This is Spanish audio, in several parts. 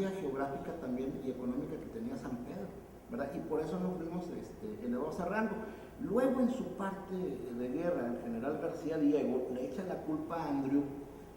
geográfica también y económica que tenía San Pedro, ¿verdad? Y por eso nos fuimos elevados a rango. Luego, en su parte de guerra, el general García Diego le echa la culpa a Andrew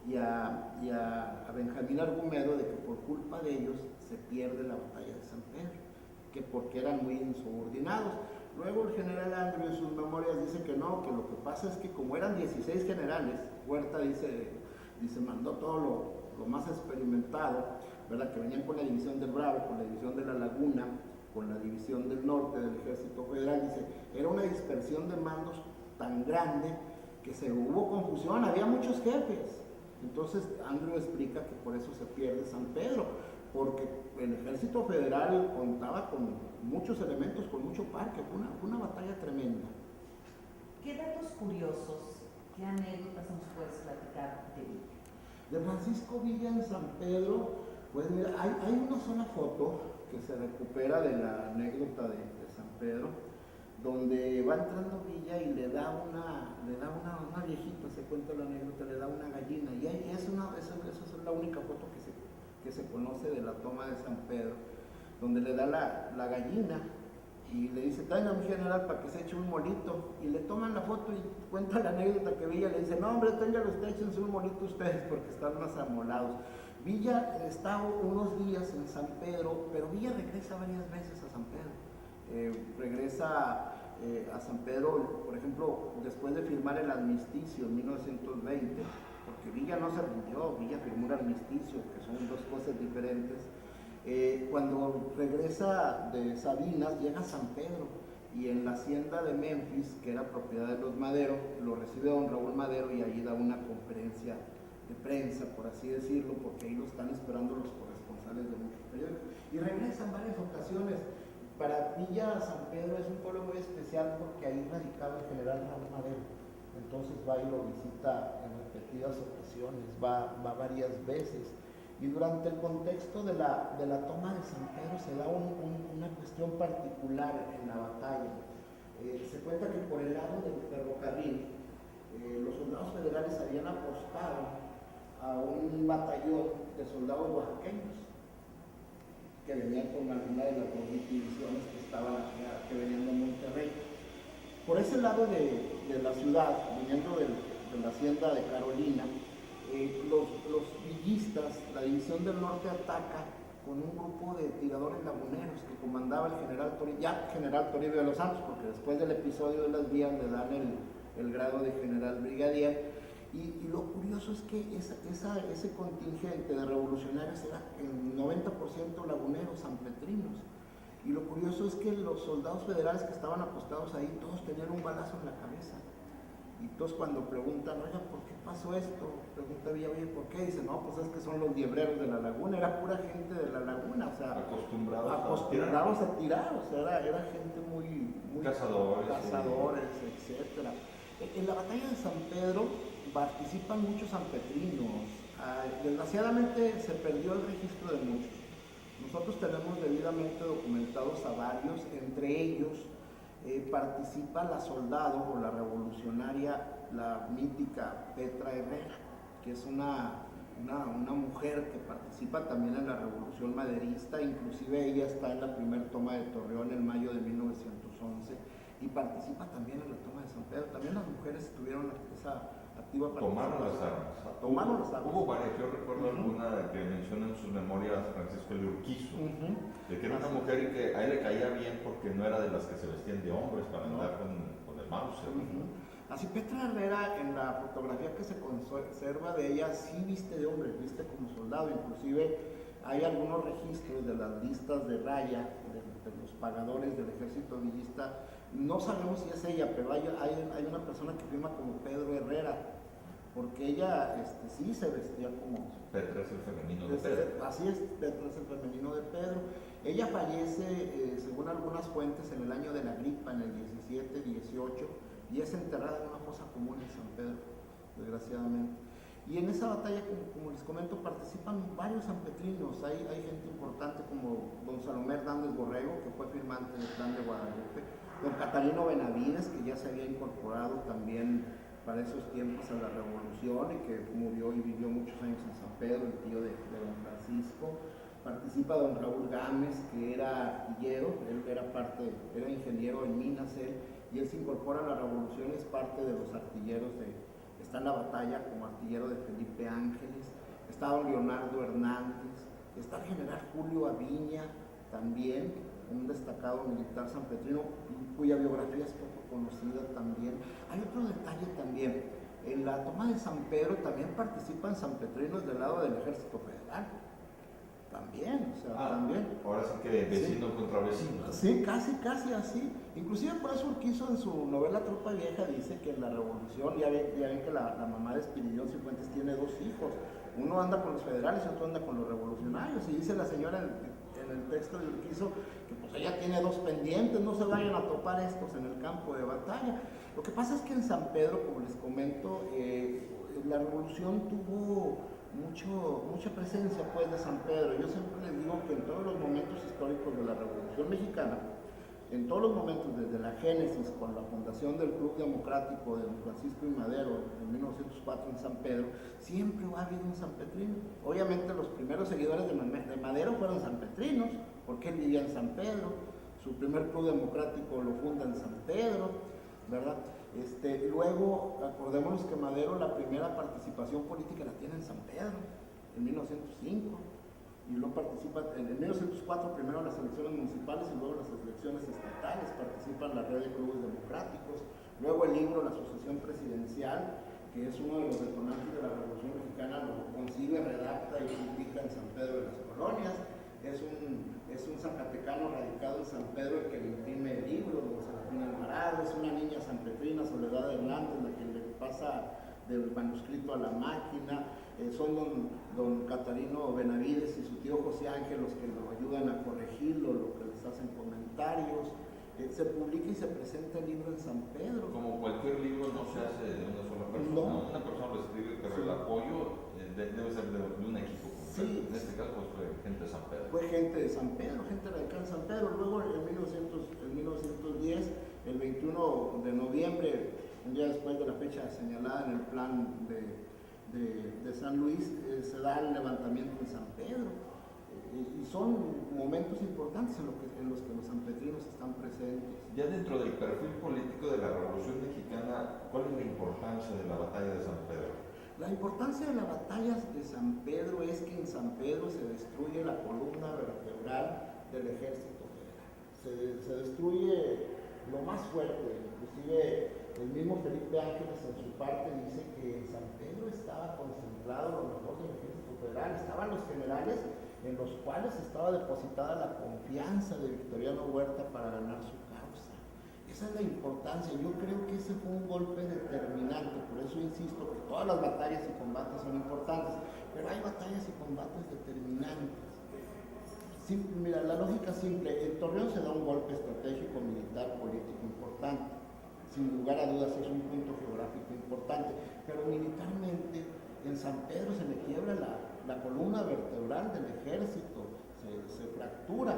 y a Benjamín Argumedo de que por culpa de ellos se pierde la batalla de San Pedro, que porque eran muy insubordinados. Luego el general Andrew en sus memorias dice que no, que lo que pasa es que como eran 16 generales, Huerta dice mandó todo lo más experimentado, ¿verdad? Que venían con la división del Bravo, con la división de la Laguna, con la división del norte del Ejército Federal. Dice, era una dispersión de mandos tan grande que se hubo confusión, había muchos jefes. Entonces Andrew explica que por eso se pierde San Pedro, porque el Ejército Federal contaba con muchos elementos, con mucho parque, fue una batalla tremenda. ¿Qué datos curiosos, qué anécdotas nos puedes platicar de Villa? De Francisco Villa en San Pedro, pues mira, hay una sola foto que se recupera de la anécdota de San Pedro, donde va entrando Villa y le da una viejita, se cuenta la anécdota, le da una gallina, y esa es la única foto que se conoce de la toma de San Pedro, donde le da la gallina y le dice, traigan a mi general para que se eche un molito, y le toman la foto y cuenta la anécdota que Villa le dice, no hombre, ténganlo usted, échense un molito ustedes porque están más amolados. Villa está unos días en San Pedro, pero Villa regresa varias veces a San Pedro. Regresa a San Pedro, por ejemplo, después de firmar el armisticio en 1920, porque Villa no se rindió, Villa firmó un armisticio, que son dos cosas diferentes. Cuando regresa de Sabinas, llega a San Pedro, y en la hacienda de Memphis, que era propiedad de los Madero, lo recibe don Raúl Madero y ahí da una conferencia de prensa, por así decirlo, porque ahí lo están esperando los corresponsales de muchos periódicos. Y regresa en varias ocasiones. Para Villa San Pedro es un pueblo muy especial porque ahí radicaba el general Raúl Madero. Entonces va y lo visita en repetidas ocasiones, va varias veces. Y durante el contexto de la toma de San Pedro se da una cuestión particular en la batalla. Se cuenta que por el lado del ferrocarril, los soldados federales habían apostado a un batallón de soldados oaxaqueños que venían con alguna de las dos divisiones que venían de Monterrey. Por ese lado de la ciudad, viniendo de la hacienda de Carolina, los villistas, la división del norte ataca con un grupo de tiradores laguneros que comandaba el general Toribio de los Santos, porque después del episodio de las vías le dan el grado de general brigadier. Y lo curioso es que ese contingente de revolucionarios era el 90% laguneros, sanpetrinos. Y lo curioso es que los soldados federales que estaban apostados ahí, todos tenían un balazo en la cabeza. Y todos cuando preguntan, oiga, ¿por qué pasó esto? Pregunta Villa, oye, ¿por qué? Dice, no, pues es que son los diebreros de la laguna, era pura gente de la laguna, o sea, acostumbrados a tirar, o sea, era gente muy cazadores, etcétera. En la batalla de San Pedro participan muchos sanpetrinos. Desgraciadamente se perdió el registro de muchos. Nosotros tenemos debidamente documentados a varios, entre ellos participa la soldado o la revolucionaria, la mítica Petra Herrera, que es una mujer que participa también en la revolución maderista, inclusive ella está en la primera toma de Torreón en mayo de 1911 y participa también en la toma de San Pedro. También las mujeres tuvieron esa activa participación. Tomaron las armas. Hubo varias, yo recuerdo alguna que menciona en sus memorias Francisco de Urquizo, de que era una mujer y que a él le caía bien porque no era de las que se vestían de hombres para andar con el Mauser. Así Petra Herrera, en la fotografía que se conserva de ella, sí viste de hombre, viste como soldado, inclusive hay algunos registros de las listas de raya de los pagadores del ejército villista. No sabemos si es ella, pero hay una persona que firma como Pedro Herrera, porque ella sí se vestía como... Petra es el femenino de Pedro. Así es, Petra es el femenino de Pedro. Ella fallece, según algunas fuentes, en el año de la gripa, en el 17, 18, y es enterrada en una fosa común en San Pedro, desgraciadamente. Y en esa batalla, como les comento, participan varios sanpetrinos. Hay gente importante como don Salomé Hernández Borrego, que fue firmante del Plan de Guadalupe, don Catalino Benavides, que ya se había incorporado también para esos tiempos a la revolución y que murió y vivió muchos años en San Pedro, el tío de don Francisco. participa don Raúl Gámez, que era artillero, él era ingeniero en minas él, y él se incorpora a la revolución, es parte de los artilleros está en la batalla como artillero de Felipe Ángeles, está don Leonardo Hernández, está el general Julio Aviña también, un destacado militar sanpetrino, cuya biografía es poco conocida también. Hay otro detalle también, en la toma de San Pedro también participan sanpetrinos del lado del Ejército Federal. También, o sea, también. Ahora sí que vecino contra vecino. Sí, casi así. Inclusive por eso Urquizo en su novela Tropa Vieja dice que en la revolución, ya ven que la mamá de Espiridión Cifuentes tiene 2 hijos. Uno anda con los federales y otro anda con los revolucionarios. Y dice la señora en el texto de Urquizo que pues ella tiene 2 pendientes, no se vayan a topar estos en el campo de batalla. Lo que pasa es que en San Pedro, como les comento, la revolución tuvo mucha presencia pues de San Pedro. Yo siempre les digo que en todos los momentos históricos de la Revolución Mexicana, en todos los momentos, desde la génesis con la fundación del Club Democrático de don Francisco I. Madero en 1904 en San Pedro, siempre ha habido un sanpetrino. Obviamente los primeros seguidores de Madero fueron sanpetrinos, porque él vivía en San Pedro, su primer Club Democrático lo funda en San Pedro, ¿verdad? Luego, acordémonos que Madero la primera participación política la tiene en San Pedro, en 1905, y luego participa, en 1904 primero las elecciones municipales y luego las elecciones estatales, participa en la red de clubes democráticos, luego el libro La Sucesión Presidencial, que es uno de los detonantes de la Revolución Mexicana, lo consigue, redacta y publica en San Pedro de las Colonias. Es un zacatecano radicado en San Pedro el que le imprime el libro, don Serafín Alvarado. Es una niña sanpetrina, Soledad Hernández, la que le pasa del manuscrito a la máquina. Son don Catarino Benavides y su tío José Ángel los que lo ayudan a corregirlo, lo que les hacen comentarios. Se publica y se presenta el libro en San Pedro. Como cualquier libro no se hace de una sola persona, no. Una persona lo escribe, pero el apoyo debe ser de un equipo. Sí. En este caso pues, fue gente de San Pedro. Fue gente de San Pedro, gente radical en San Pedro. Luego en 1910, el 21 de noviembre, un día después de la fecha señalada en el plan de San Luis, se da el levantamiento en San Pedro. Y son momentos importantes en los que los sanpetrinos están presentes. Ya dentro del perfil político de la Revolución Mexicana, ¿cuál es la importancia de la batalla de San Pedro? La importancia de la batalla de San Pedro es que en San Pedro se destruye la columna vertebral del Ejército Federal. Se destruye lo más fuerte. Inclusive el mismo Felipe Ángeles en su parte dice que en San Pedro estaba concentrado lo mejor del Ejército Federal. Estaban los generales en los cuales estaba depositada la confianza de Victoriano Huerta para ganar su causa. Esa es la importancia. Yo creo que ese fue un golpe determinante. Por eso insisto que todas las batallas y combates son importantes, pero hay batallas y combates determinantes. Mira, la lógica simple, en Torreón se da un golpe estratégico, militar, político importante. Sin lugar a dudas es un punto geográfico importante, pero militarmente en San Pedro se le quiebra la columna vertebral del ejército, se fractura.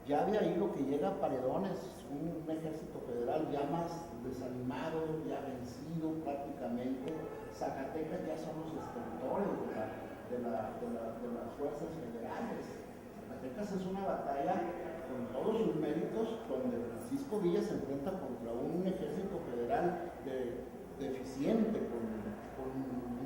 Ya de ahí lo que llega a Paredones, un ejército federal ya más desanimado, ya vencido prácticamente. Zacatecas ya son los estertores de las fuerzas federales. Zacatecas es una batalla con todos sus méritos, donde Francisco Villa se enfrenta contra un ejército federal deficiente,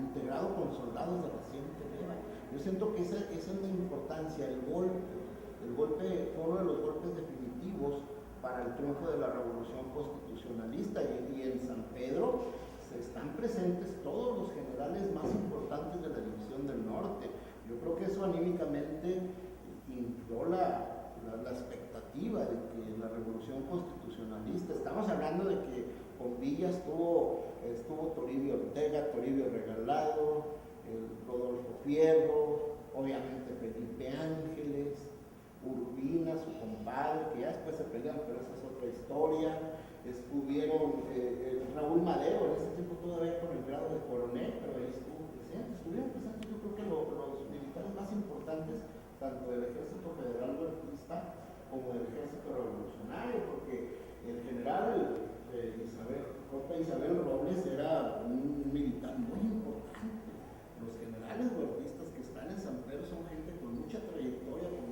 integrado con soldados de reciente leva. Yo siento que esa es la importancia, el golpe fue uno de los golpes definitivos para el triunfo de la Revolución Constitucionalista, y en San Pedro están presentes todos los generales más importantes de la División del Norte. Yo creo que eso anímicamente infló la expectativa de que la Revolución Constitucionalista, estamos hablando de que con Villa estuvo Toribio Ortega, Toribio Regalado, Rodolfo Fierro, obviamente Felipe Ángeles, Urbina, su compadre, que ya después se pelearon, pero esa es otra historia. Estuvieron Raúl Madero, en ese tiempo todavía con el grado de coronel, pero ahí estuvieron presentes yo creo que los militares más importantes, tanto del Ejército Federal Huertista como del Ejército Revolucionario, porque el general Isabel Robles era un militar muy importante. Los generales huertistas que están en San Pedro son gente con mucha trayectoria, con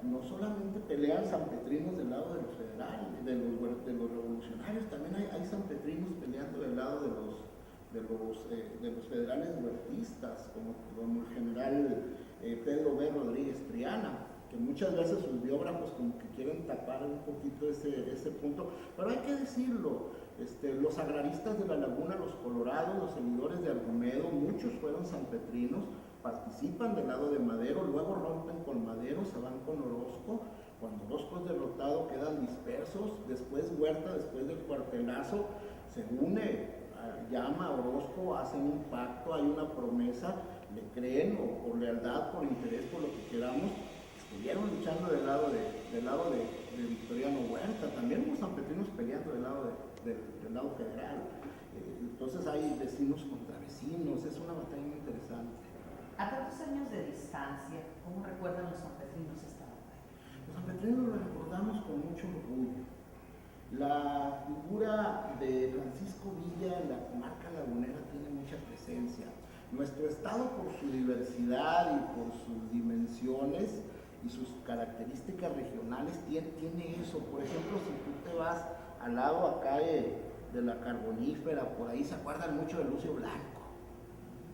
no solamente pelean sanpetrinos del lado de los federales, de los revolucionarios, también hay sanpetrinos peleando del lado de los federales huertistas, como el general Pedro B. Rodríguez Triana, que muchas veces sus biógrafos como que quieren tapar un poquito ese punto, pero hay que decirlo, los agraristas de la Laguna, los colorados, los seguidores de Argumedo, muchos fueron sanpetrinos, participan del lado de Madero, luego rompen con Madero, se van con Orozco, cuando Orozco es derrotado quedan dispersos, después Huerta, después del cuartelazo, se une, llama a Orozco, hacen un pacto, hay una promesa, le creen, o por lealtad, por interés, por lo que queramos, estuvieron luchando del lado de Victoriano Huerta, también hubo sanpetrinos peleando del lado federal, entonces hay vecinos contra vecinos, es una batalla muy interesante. A tantos años de distancia, ¿cómo recuerdan los sanpetrinos esta batalla? Los sanpetrinos lo recordamos con mucho orgullo. La figura de Francisco Villa en la comarca lagunera tiene mucha presencia. Nuestro estado, por su diversidad y por sus dimensiones y sus características regionales, tiene eso. Por ejemplo, si tú te vas al lado acá de la Carbonífera, por ahí se acuerdan mucho de Lucio Blanco.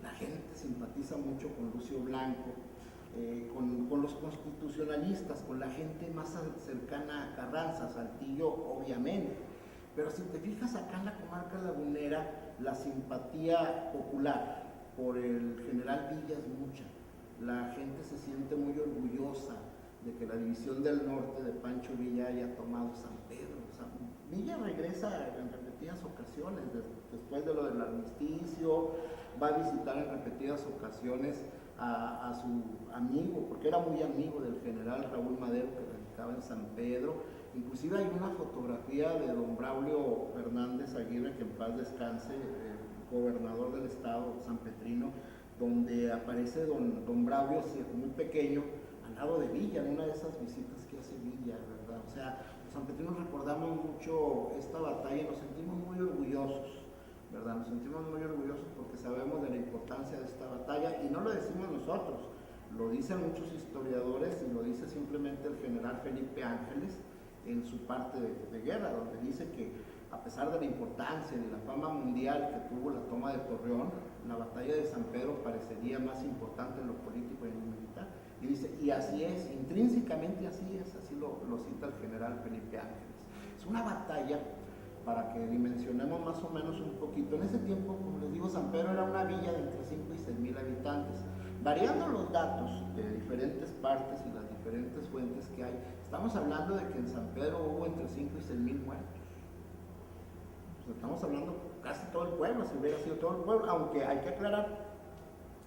La gente simpatiza mucho con Lucio Blanco, con los constitucionalistas, con la gente más cercana a Carranza, Saltillo, obviamente. Pero si te fijas acá en la comarca lagunera, la simpatía popular por el general Villa es mucha. La gente se siente muy orgullosa de que la división del norte de Pancho Villa haya tomado San Pedro. O sea, Villa regresa en repetidas ocasiones, después de lo del armisticio, va a visitar en repetidas ocasiones a su amigo, porque era muy amigo del general Raúl Madero, que radicaba en San Pedro. Inclusive hay una fotografía de don Braulio Fernández Aguirre, que en paz descanse, gobernador del estado sanpetrino, donde aparece don Braulio muy pequeño, al lado de Villa, en una de esas visitas que hace Villa, ¿verdad? O sea, los sanpetrinos recordamos mucho esta batalla y nos sentimos muy orgullosos, ¿verdad? Nos sentimos muy orgullosos porque sabemos de la importancia de esta batalla y no lo decimos nosotros, lo dicen muchos historiadores y lo dice simplemente el general Felipe Ángeles en su parte de guerra, donde dice que a pesar de la importancia y de la fama mundial que tuvo la toma de Torreón, la batalla de San Pedro parecería más importante en lo político y en lo militar. Y dice, y así es, intrínsecamente así es, así lo cita el general Felipe Ángeles. Es una batalla, para que dimensionemos más o menos un poquito. En ese tiempo, como les digo, San Pedro era una villa de entre 5 y 6 mil habitantes. Variando los datos de diferentes partes y las diferentes fuentes que hay, estamos hablando de que en San Pedro hubo entre 5 y 6 mil muertos. Estamos hablando casi todo el pueblo, si hubiera sido todo el pueblo, aunque hay que aclarar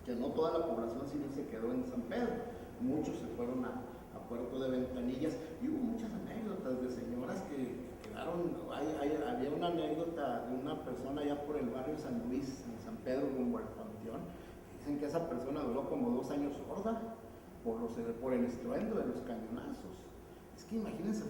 que no toda la población civil se quedó en San Pedro, muchos se fueron a Puerto de Ventanillas y hubo muchas anécdotas de señoras que quedaron, había una anécdota de una persona allá por el barrio San Luis, en San Pedro, rumbo al Panteón, que dicen que esa persona duró como 2 años sorda por el estruendo de los cañonazos. Es que imagínense,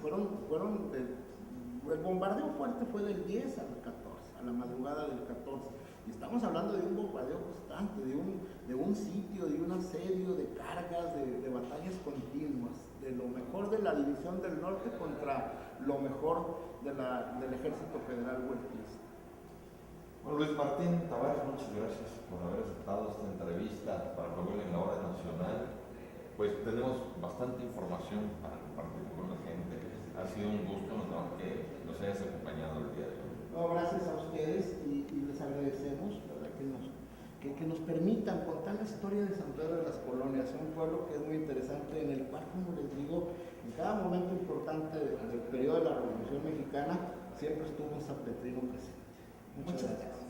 el bombardeo fuerte fue del 10 al 14, a la madrugada del 14. Y estamos hablando de un bombardeo constante, de un sitio, de un asedio, de cargas, de batallas continuas, de lo mejor de la División del Norte contra lo mejor del Ejército Federal huertista. Bueno, Luis Martín Tavares, muchas gracias por haber aceptado esta entrevista para Rogelio en la Hora Nacional. Pues tenemos bastante información para compartir con la gente. Ha sido un gusto, ¿no?, que nos hayas acompañado el día de hoy. No, gracias a ustedes y les agradecemos, ¿verdad?, que nos permitan contar la historia de San Pedro de las Colonias, un pueblo que es muy interesante, en el cual, como les digo, en cada momento importante del periodo de la Revolución Mexicana siempre estuvo un sanpetrino presente. Muchas gracias.